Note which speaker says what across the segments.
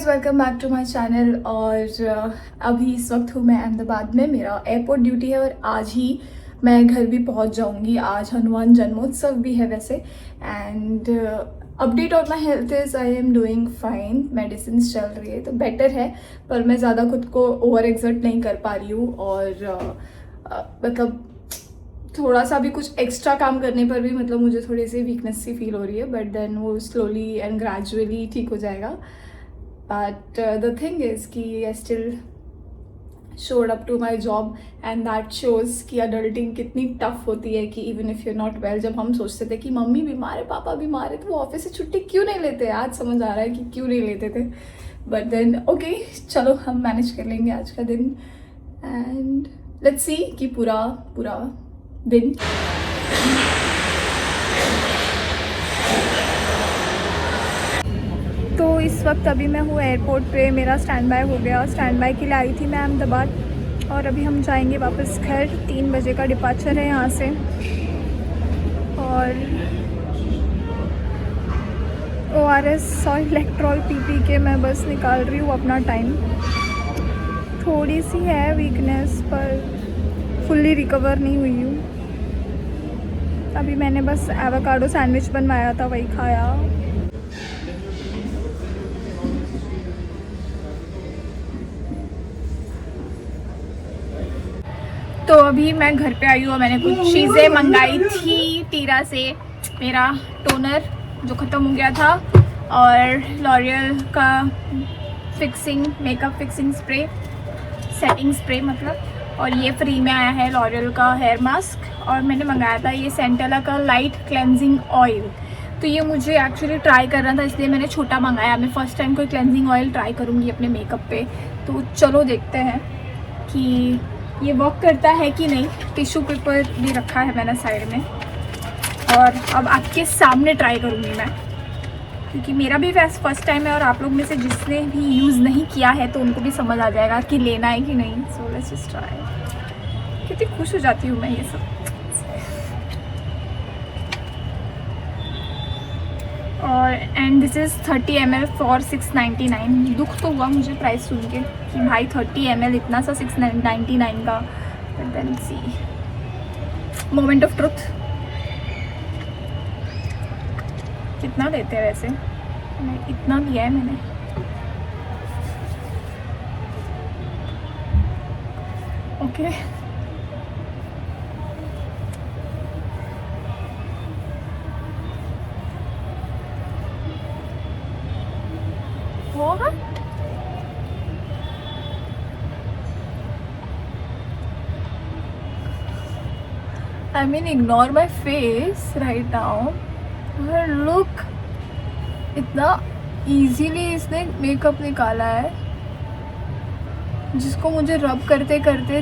Speaker 1: Guys welcome back to my channel. और अभी इस वक्त हूँ मैं अहमदाबाद में। मेरा एयरपोर्ट ड्यूटी है और आज ही मैं घर भी पहुँच जाऊँगी। आज हनुमान जन्मोत्सव भी है वैसे। And update on my health is I am doing fine. Medicine चल रही है तो बेटर है, पर मैं ज़्यादा खुद को ओवर एक्सर्ट नहीं कर पा रही हूँ। और मतलब थोड़ा सा भी कुछ एक्स्ट्रा काम करने पर भी मतलब मुझे थोड़ी सी वीकनेस सी फील हो रही है, बट देन वो स्लोली एंड ग्रेजुअली ठीक हो जाएगा। बट द थिंग इज़ कि I still showed up to my job and that shows कि अडल्टिंग कितनी टफ होती है। कि even if you not well, जब हम सोचते थे कि मम्मी बीमार है, पापा बीमार है, तो वो ऑफिस से छुट्टी क्यों नहीं लेते, आज समझ आ रहा है कि क्यों नहीं लेते थे। बट देन ओके, चलो हम मैनेज कर लेंगे आज का दिन। एंड लेट्स सी कि पूरा दिन। तो इस वक्त अभी मैं हूँ एयरपोर्ट पे। मेरा स्टैंड बाय हो गया। स्टैंड बाय के लिए आई थी मैं अहमदाबाद और अभी हम जाएंगे वापस घर। 3 बजे का डिपार्चर है यहाँ से। और ORS और इलेक्ट्रॉल पी के मैं बस निकाल रही हूँ अपना टाइम। थोड़ी सी है वीकनेस पर फुल्ली रिकवर नहीं हुई हूँ। अभी मैंने बस एवोकाडो सैंडविच बनवाया था, वही खाया। तो अभी मैं घर पे आई हूँ। मैंने कुछ चीज़ें मंगाई थी टीरा से। मेरा टोनर जो ख़त्म हो गया था और लॉरियल का fixing makeup fixing spray, setting spray मतलब। और ये फ्री में आया है लॉरियल का हेयर मास्क। और मैंने मंगाया था ये सेंटेला का लाइट क्लेंजिंग ऑयल। तो ये मुझे एक्चुअली ट्राई करना था, इसलिए मैंने छोटा मंगाया। मैं फ़र्स्ट टाइम कोई क्लेंजिंग ऑयल ट्राई करूँगी अपने मेकअप पे, तो चलो देखते हैं कि ये वर्क करता है कि नहीं। टिश्यू पेपर भी रखा है मैंने साइड में और अब आपके सामने ट्राई करूँगी मैं, क्योंकि मेरा भी वैसे फर्स्ट टाइम है और आप लोग में से जिसने भी यूज़ नहीं किया है तो उनको भी समझ आ जाएगा कि लेना है कि नहीं। So let's just try. कितनी खुश हो जाती हूँ मैं ये सब। और and this is 30 ml for 699। दुख तो हुआ मुझे प्राइस सुन के कि भाई 30 ml इतना सा 699 का। But then the moment of truth. कितना देते हैं वैसे? मैं इतना दिया है मैंने। Okay What? I mean, ignore my face right now. But look, इतना easily इसने मेकअप निकाला है जिसको मुझे रब करते करते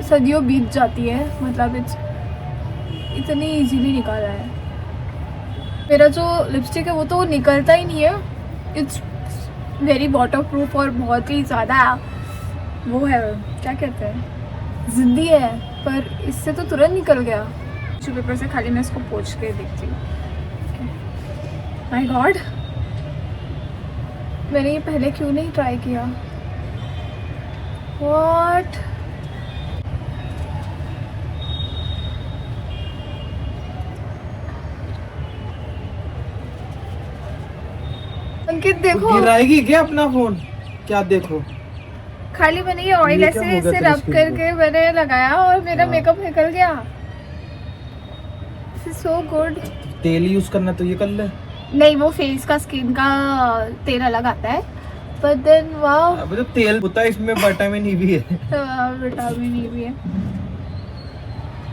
Speaker 1: सदियों बीत जाती है। मतलब इतनी easily निकाला है। मेरा जो लिपस्टिक है वो तो निकलता ही नहीं है। इट्स वेरी वाटर प्रूफ और बहुत ही ज़्यादा वो है, क्या कहते हैं, ज़िद्दी है। पर इससे तो तुरंत निकल गया। टिश्यू पेपर से खाली मैं इसको पोंछ के देखती हूँ। माय गॉड, मैंने ये पहले क्यों नहीं ट्राई किया? व्हाट? अंकित देखो,
Speaker 2: गिराएगी क्या अपना फोन? क्या देखो,
Speaker 1: खाली मैंने ये ऑयल ऐसे रब करके मैंने लगाया और मेरा मेकअप निकल गया। So good.
Speaker 2: तेल यूज करना तो ये कर ले।
Speaker 1: नहीं, वो फेस का स्किन का तेल अलग आता है। बट देन वाओ,
Speaker 2: अब तो तेल होता है, इसमें विटामिन ई भी है।
Speaker 1: विटामिन ई भी है।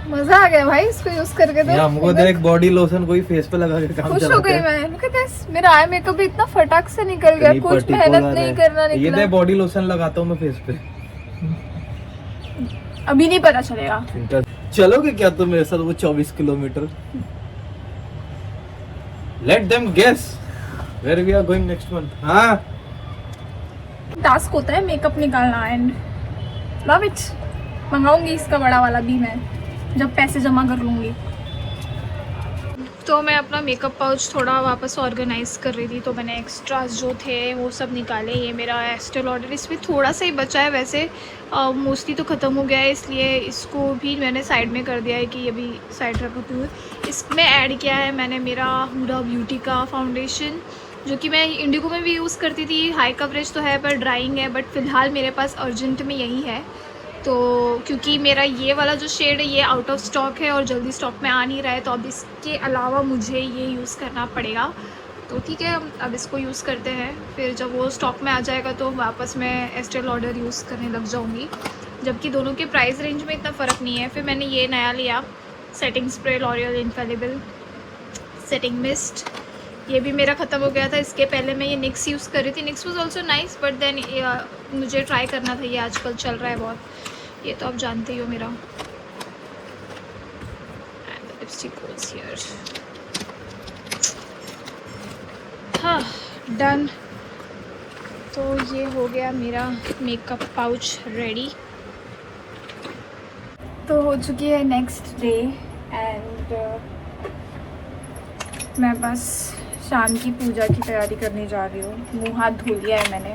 Speaker 1: मजा आ गया भाई इसको यूज करके। तो
Speaker 2: हमको तो एक बॉडी लोशन कोई फेस पे लगा के काम
Speaker 1: खुश
Speaker 2: चलाते
Speaker 1: हो गई मैं। Look at this, मेरा आई मेकअप भी इतना फटाक से निकल गया, कुछ मेहनत नहीं करना
Speaker 2: ये
Speaker 1: निकला।
Speaker 2: तो बॉडी लोशन लगाता हूँ मैं फेस पे।
Speaker 1: अभी नहीं पता चलेगा।
Speaker 2: चलोगे क्या तुम मेरे साथ वो 24 kilometre? Let them guess where we are going next month. हाँ,
Speaker 1: टास्क होता है मेकअप निकालना एंड लव इट। मंगाऊंगी इसका बड़ा वाला भी मैं जब पैसे जमा कर लूंगी। तो मैं अपना मेकअप पाउच थोड़ा वापस ऑर्गेनाइज़ कर रही थी, तो मैंने एक्स्ट्रास जो थे वो सब निकाले। ये मेरा एस्टे लॉडर, इसमें थोड़ा सा ही बचा है, वैसे मोस्टली तो ख़त्म हो गया है, इसलिए इसको भी मैंने साइड में कर दिया है कि अभी साइड रखती हूँ। इसमें ऐड किया है मैंने मेरा हुडा ब्यूटी का फाउंडेशन, जो कि मैं इंडिगो में भी यूज़ करती थी। हाई कवरेज तो है पर ड्राइंग है, बट फ़िलहाल मेरे पास अर्जेंट में यही है। तो क्योंकि मेरा ये वाला जो शेड है ये आउट ऑफ स्टॉक है और जल्दी स्टॉक में आ नहीं रहा है, तो अब इसके अलावा मुझे ये यूज़ करना पड़ेगा। तो ठीक है, अब इसको यूज़ करते हैं, फिर जब वो स्टॉक में आ जाएगा तो वापस मैं एस्टे लॉडर यूज़ करने लग जाऊँगी, जबकि दोनों के प्राइस रेंज में इतना फ़र्क नहीं है। फिर मैंने ये नया लिया setting spray L'Oréal infallible setting mist. ये भी मेरा ख़त्म हो गया था। इसके पहले मैं ये निक्स यूज़ कर रही थी। Nix was also nice, but then मुझे ट्राई करना था, ये आजकल चल रहा है बहुत, ये तो आप जानते ही हो मेरा। And lipstick goes here. हाँ, डन। तो ये हो गया मेरा मेकअप पाउच रेडी। तो हो चुकी है नेक्स्ट डे एंड मैं बस शाम की पूजा की तैयारी करने जा रही हूँ। मुँह हाथ धो लिया है मैंने।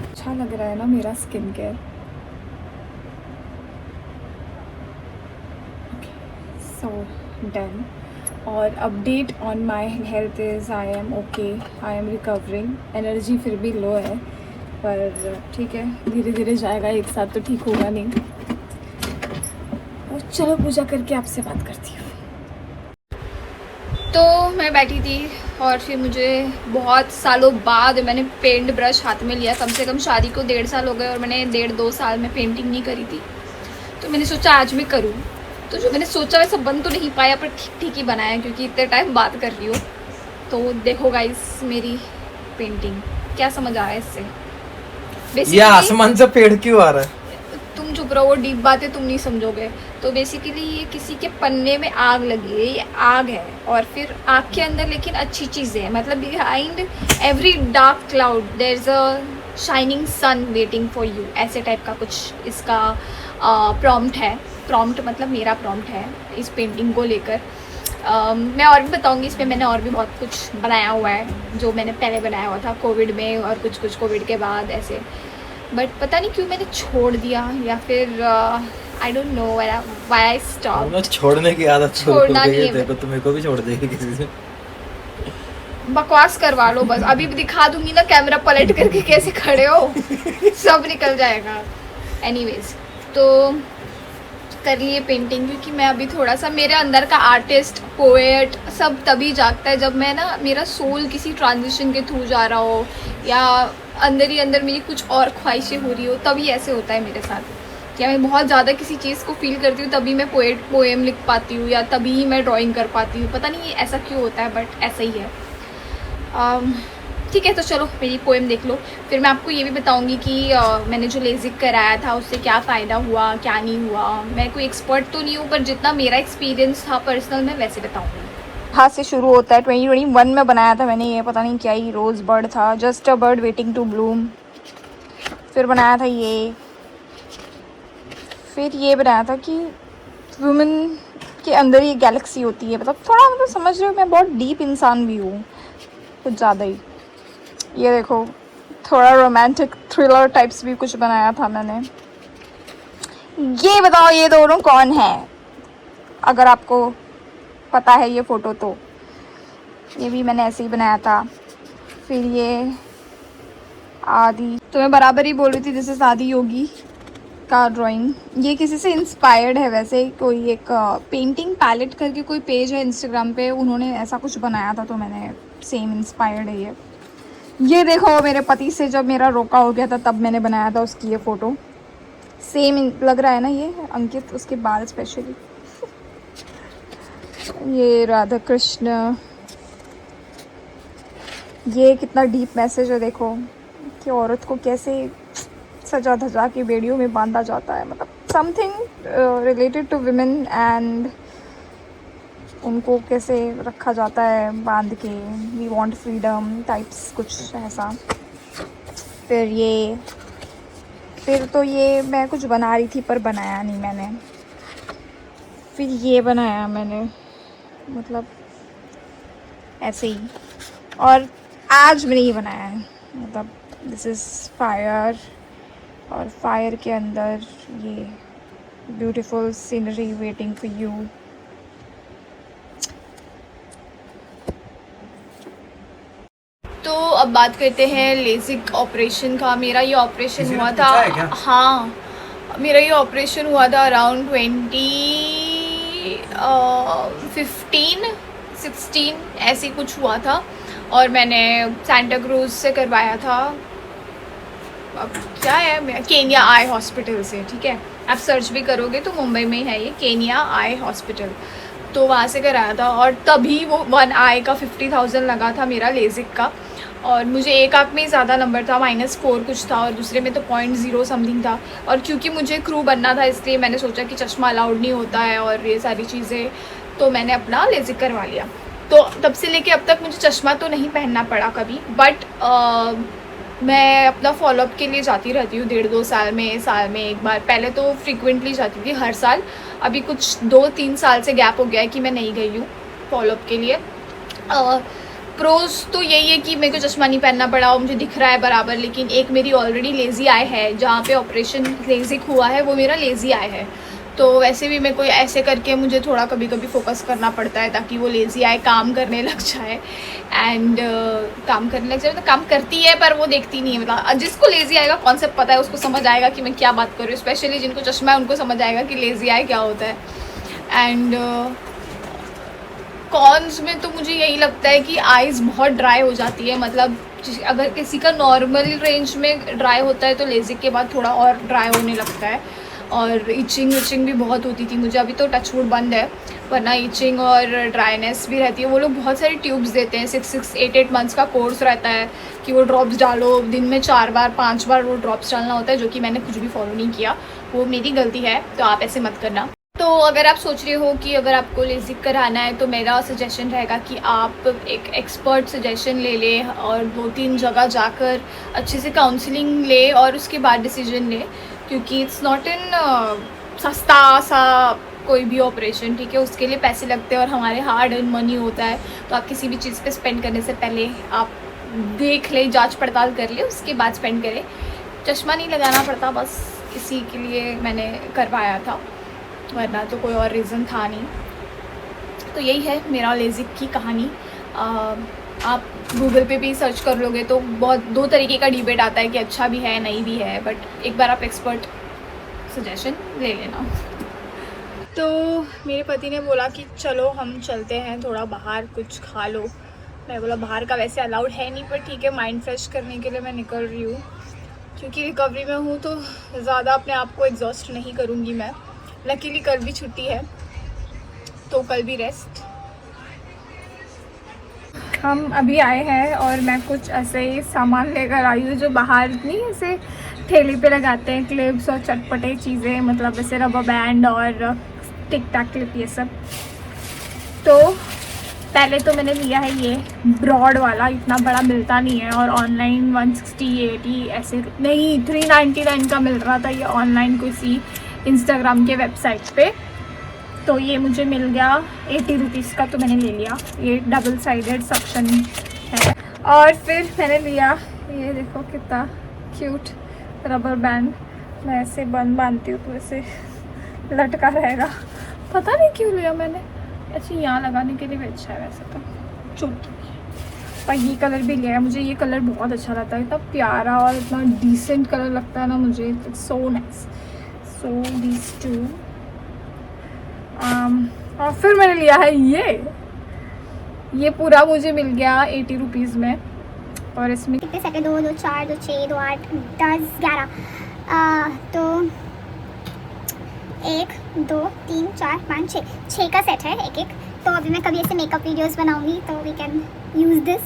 Speaker 1: अच्छा लग रहा है ना मेरा स्किन केयर। So done. और update on my health is I am okay, I am recovering. Energy फिर भी लो है, पर ठीक है, धीरे धीरे जाएगा, एक साथ तो ठीक होगा नहीं। और चलो पूजा करके आपसे बात करती हूँ। तो मैं बैठी थी और फिर मुझे बहुत सालों बाद मैंने पेंट ब्रश हाथ में लिया। कम से कम शादी को 1.5 साल हो गए और मैंने 1.5-2 साल में पेंटिंग नहीं करी थी। तो मैंने सोचा आज मैं करूँ। तो जो मैंने सोचा वैसा बन तो नहीं पाया, पर ठीक ठीक ही बनाया, क्योंकि इतने टाइम बात कर रही हूँ। तो देखो गाइस मेरी पेंटिंग, क्या समझ आया इससे?
Speaker 2: ये आसमान से पेड़ क्यों आ रहा है?
Speaker 1: तुम चुप रहो, वो डीप बातें तुम नहीं समझोगे। तो बेसिकली ये किसी के पन्ने में आग लगी है, ये आग है, और फिर आग के अंदर लेकिन अच्छी चीज़ें हैं। मतलब behind every dark cloud there is a shining sun waiting for you, ऐसे टाइप का कुछ इसका प्रॉम्प्ट है। प्रॉम्प्ट मतलब मेरा प्रॉम्प्ट है इस पेंटिंग को लेकर। मैं और भी बताऊंगी, इसमें मैंने और भी बहुत कुछ बनाया हुआ है जो मैंने पहले बनाया हुआ था कोविड में, और कुछ कुछ कोविड के बाद ऐसे। बट पता नहीं क्यों मैंने छोड़ दिया, या फिर I don't know why I stop.
Speaker 2: छोड़ने की आदत
Speaker 1: छोड़ना नहीं है।
Speaker 2: देखो तुम्हें को भी छोड़ देगी किसी से।
Speaker 1: बकवास करवा लो बस, अभी भी दिखा दूंगी ना कैमरा पलट करके कैसे खड़े हो, सब निकल जाएगा। एनीवेज, तो कर लिए पेंटिंग, क्योंकि मैं अभी थोड़ा सा, मेरे अंदर का आर्टिस्ट पोएट सब तभी जागता है जब मैं ना, मेरा सोल किसी ट्रांजिशन के थ्रू जा रहा हो, या अंदर ही अंदर मेरी कुछ और ख्वाहिशें हो रही हो, तभी ऐसे होता है मेरे साथ। या मैं बहुत ज़्यादा किसी चीज़ को फील करती हूँ तभी मैं पोएम लिख पाती हूँ, या तभी ही मैं ड्राइंग कर पाती हूँ। पता नहीं ऐसा क्यों होता है, बट ऐसा ही है। ठीक है, तो चलो मेरी पोएम देख लो, फिर मैं आपको ये भी बताऊंगी कि मैंने जो लेजिक कराया था उससे क्या फ़ायदा हुआ, क्या नहीं हुआ। मैं कोई एक्सपर्ट तो नहीं हूँ, पर जितना मेरा एक्सपीरियंस था पर्सनल, मैं वैसे बताऊंगी। हाथ से शुरू होता है। 2021 में बनाया था मैंने ये, पता नहीं क्या ही रोज़ बर्ड था, just a bud waiting to bloom. फिर बनाया था ये, फिर ये बनाया था कि वुमेन के अंदर ये गैलेक्सी होती है। मतलब थोड़ा, मतलब समझ रहे हो, मैं बहुत डीप इंसान भी हूँ, कुछ ज़्यादा ही। ये देखो, थोड़ा रोमांटिक थ्रिलर टाइप्स भी कुछ बनाया था मैंने। ये बताओ ये दोनों कौन है, अगर आपको पता है ये फ़ोटो तो। ये भी मैंने ऐसे ही बनाया था। फिर ये आदि, तो मैं बराबर ही बोल रही थी, दिस इज़ आदि योगी का ड्राइंग। ये किसी से इंस्पायर्ड है वैसे, कोई एक पेंटिंग पैलेट करके कोई पेज है इंस्टाग्राम पे, उन्होंने ऐसा कुछ बनाया था, तो मैंने सेम इंस्पायर्ड है ये। ये देखो, मेरे पति से जब मेरा रोका हो गया था तब मैंने बनाया था उसकी ये फ़ोटो। सेम लग रहा है ना ये अंकित, उसके बाल स्पेशली। ये राधा कृष्ण, ये कितना डीप मैसेज है देखो, कि औरत को कैसे सजा धजा के बेड़ियों में बांधा जाता है। मतलब something related to women and उनको कैसे रखा जाता है बांध के, वी वांट फ्रीडम टाइप्स कुछ ऐसा। फिर तो ये मैं कुछ बना रही थी पर बनाया नहीं मैंने। फिर ये बनाया मैंने, मतलब ऐसे ही। और आज मैंने ये बनाया है, मतलब दिस इज़ फायर, और फायर के अंदर ये beautiful scenery waiting for you. तो अब बात करते हैं लेजिक ऑपरेशन का। मेरा ये ऑपरेशन हुआ था, हाँ मेरा ये ऑपरेशन हुआ था अराउंड 2015-16 ऐसे कुछ हुआ था, और मैंने सेंटा क्रूज से करवाया था। अब क्या है, केनिया आई हॉस्पिटल से, ठीक है, आप सर्च भी करोगे तो मुंबई में है ये केनिया आई हॉस्पिटल, तो वहाँ से कराया था। और तभी वो 1 आई का 50,000 लगा था मेरा लेजिक का। और मुझे एक आँख में ही ज़्यादा नंबर था, -4 कुछ था, और दूसरे में तो 0.0 समथिंग था। और क्योंकि मुझे क्रू बनना था इसलिए मैंने सोचा कि चश्मा अलाउड नहीं होता है और ये सारी चीज़ें, तो मैंने अपना लेजिक करवा लिया। तो तब से लेके अब तक मुझे चश्मा तो नहीं पहनना पड़ा कभी, बट मैं अपना फॉलोअप के लिए जाती रहती हूँ 1.5-2 साल में एक बार। पहले तो फ्रीक्वेंटली जाती थी हर साल, अभी कुछ 2-3 साल से गैप हो गया है कि मैं नहीं गई हूँ फॉलोअप के लिए। प्रोज तो यही है कि मेरे को चश्मा नहीं पहनना पड़ा और मुझे दिख रहा है बराबर, लेकिन एक मेरी ऑलरेडी लेज़ी आई है, जहाँ पे ऑपरेशन लेजिक हुआ है वो मेरा लेज़ी आई है। तो वैसे भी मेरे को ऐसे करके मुझे थोड़ा कभी कभी फोकस करना पड़ता है ताकि वो लेज़ी आई काम करने लग जाए। एंड काम करने लग जाए तो काम करती है पर वो देखती नहीं है, मतलब जिसको लेज़ी आई का कॉन्सेप्ट पता है उसको समझ आएगा कि मैं क्या बात कर रही हूँ। स्पेशली जिनको चश्मा है उनको समझ आएगा कि लेज़ी आई क्या होता है। एंड कॉन्स में तो मुझे यही लगता है कि आइज़ बहुत ड्राई हो जाती है, मतलब अगर किसी का नॉर्मल रेंज में ड्राई होता है तो लेजिक के बाद थोड़ा और ड्राई होने लगता है। और इचिंग भी बहुत होती थी मुझे, अभी तो टचवुड बंद है, वरना इचिंग और ड्राइनेस भी रहती है। वो लोग बहुत सारी ट्यूब्स देते हैं, 6-8 मंथ्स का कोर्स रहता है कि वो ड्रॉप्स डालो, दिन में 4 बार 5 बार वो ड्रॉप्स डालना होता है, जो कि मैंने कुछ भी फॉलो नहीं किया, वो मेरी गलती है, तो आप ऐसे मत करना। तो अगर आप सोच रहे हो कि अगर आपको लेजिक कराना है तो मेरा सजेशन रहेगा कि आप एक एक्सपर्ट सजेशन ले लें और 2-3 जगह जाकर अच्छे से काउंसलिंग ले और उसके बाद डिसीजन ले, क्योंकि इट्स नॉट इन सस्ता सा कोई भी ऑपरेशन, ठीक है, उसके लिए पैसे लगते हैं और हमारे हार्ड अर्न मनी होता है। तो आप किसी भी चीज़ पे स्पेंड करने से पहले आप देख ले, जांच पड़ताल कर ले, उसके बाद स्पेंड करें। चश्मा नहीं लगाना पड़ता, बस इसी के लिए मैंने करवाया था, वरना तो कोई और रीज़न था नहीं। तो यही है मेरा लेजिक की कहानी। आप गूगल पे भी सर्च कर लोगे तो बहुत 2 तरीके का डिबेट आता है कि अच्छा भी है नहीं भी है, बट एक बार आप एक्सपर्ट सजेशन ले लेना। तो मेरे पति ने बोला कि चलो हम चलते हैं थोड़ा बाहर, कुछ खा लो। मैं बोला बाहर का वैसे अलाउड है नहीं, पर ठीक है, माइंड फ्रेश करने के लिए मैं निकल रही हूँ, क्योंकि रिकवरी में हूँ तो ज़्यादा अपने आप को एग्जॉस्ट नहीं करूँगी मैं। लकीली कल भी छुट्टी है तो कल भी रेस्ट। हम अभी आए हैं और मैं कुछ ऐसे ही सामान लेकर आई हूँ जो बाहर नहीं ऐसे ठेले पे लगाते हैं, क्लिप्स और चटपटे चीज़ें, मतलब ऐसे रबर बैंड और टिक टैक क्लिप, ये सब। तो पहले तो मैंने लिया है ये ब्रॉड वाला, इतना बड़ा मिलता नहीं है, और ऑनलाइन 160-80 ऐसे नहीं 399 का मिल रहा था ये ऑनलाइन किसी इंस्टाग्राम के वेबसाइट पे। तो ये मुझे मिल गया 80 रुपीज़ का, तो मैंने ले लिया। ये डबल साइडेड सक्शन है। और फिर मैंने लिया ये, देखो कितना क्यूट रबर बैंड। मैं ऐसे बांधती हूँ तो ऐसे लटका रहेगा, पता नहीं क्यों लिया मैंने, ऐसे यहाँ लगाने के लिए भी अच्छा है वैसे तो। चुप। पर ये कलर भी लिया है, मुझे ये कलर बहुत अच्छा लगता है, इतना प्यारा और इतना डिसेंट कलर लगता है ना मुझे, it's so nice. So these 2 और फिर मैंने लिया है ये पूरा मुझे मिल गया 80 रुपीज़ में। और इसमें
Speaker 3: कितने सेट है? 2, 2, 4, 2, 6, 2, 8, 10, 11। तो 1, 2, 3, 4, 5, 6 का सेट है एक। तो अभी मैं कभी ऐसे मेकअप वीडियोस बनाऊंगी तो वी कैन यूज़ दिस।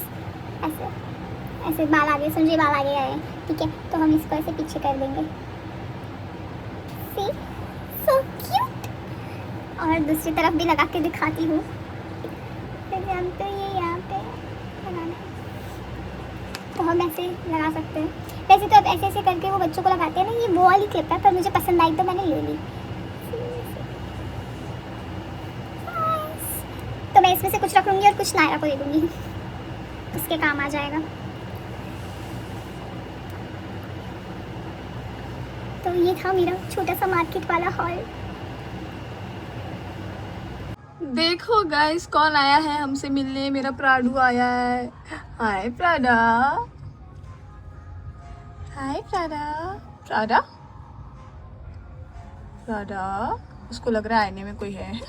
Speaker 3: ऐसे बाल आगे, समझिए बाल आगे आए, ठीक है, तो हम इसको ऐसे पीछे कर देंगे। सी, सो क्यूट। और दूसरी तरफ भी लगा के दिखाती हूँ। तो हम ऐसे लगा सकते हैं। वैसे तो अब ऐसे ऐसे करके वो बच्चों को लगाते हैं ना, ये वो वाली क्लिप है, पर मुझे पसंद आई तो मैंने ले ली। तो मैं इसमें से कुछ रख लूँगी और कुछ नायरा को दे दूँगी, उसके काम आ जाएगा। तो ये था मेरा छोटा सा मार्केट वाला हॉल।
Speaker 1: देखो गाइस कौन आया है हमसे मिलने, मेरा प्राडू आया है। हाय प्राडा, हाय प्राडा। प्राडा प्राडा, उसको लग रहा है आईने में कोई है।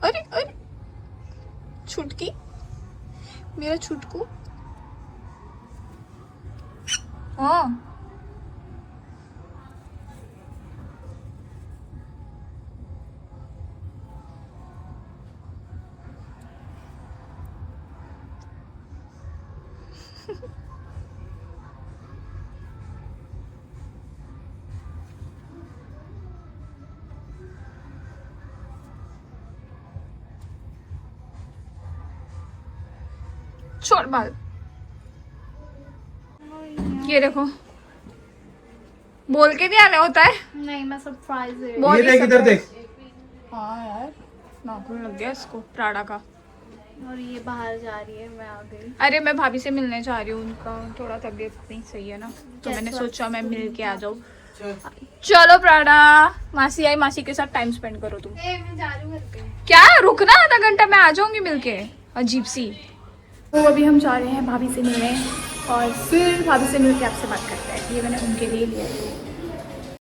Speaker 1: अरे अरे छुटकी, मेरा छुटकू। हाँ छोड़ बाल। ये देखो, बोल के भी आना होता है।
Speaker 4: नहीं, मैं सरप्राइज है।
Speaker 1: बहुत
Speaker 2: ये
Speaker 1: ही
Speaker 2: देख इधर
Speaker 1: surprise।
Speaker 2: देख।
Speaker 1: हाँ यार, नाखून लग गया इसको प्राडा का।
Speaker 4: और ये बाहर जा रही है, मैं आ गई।
Speaker 1: अरे मैं भाभी से मिलने जा रही हूँ, उनका थोड़ा तबीयत नहीं सही है ना, तो मैंने सोचा मैं मिल के आ जाऊँ। चलो प्राडा, मासी आई, मासी के साथ टाइम स्पेंड करो तुम।
Speaker 4: मैं जा रही हूँ घर पे।
Speaker 1: क्या रुकना आधा घंटा, मैं आ जाऊंगी मिलके। अजीब सी। तो अभी हम जा रहे हैं भाभी से मिलने और फिर भाभी से मिलके आपसे बात करते हैं। ये मैंने उनके लिए लिया है।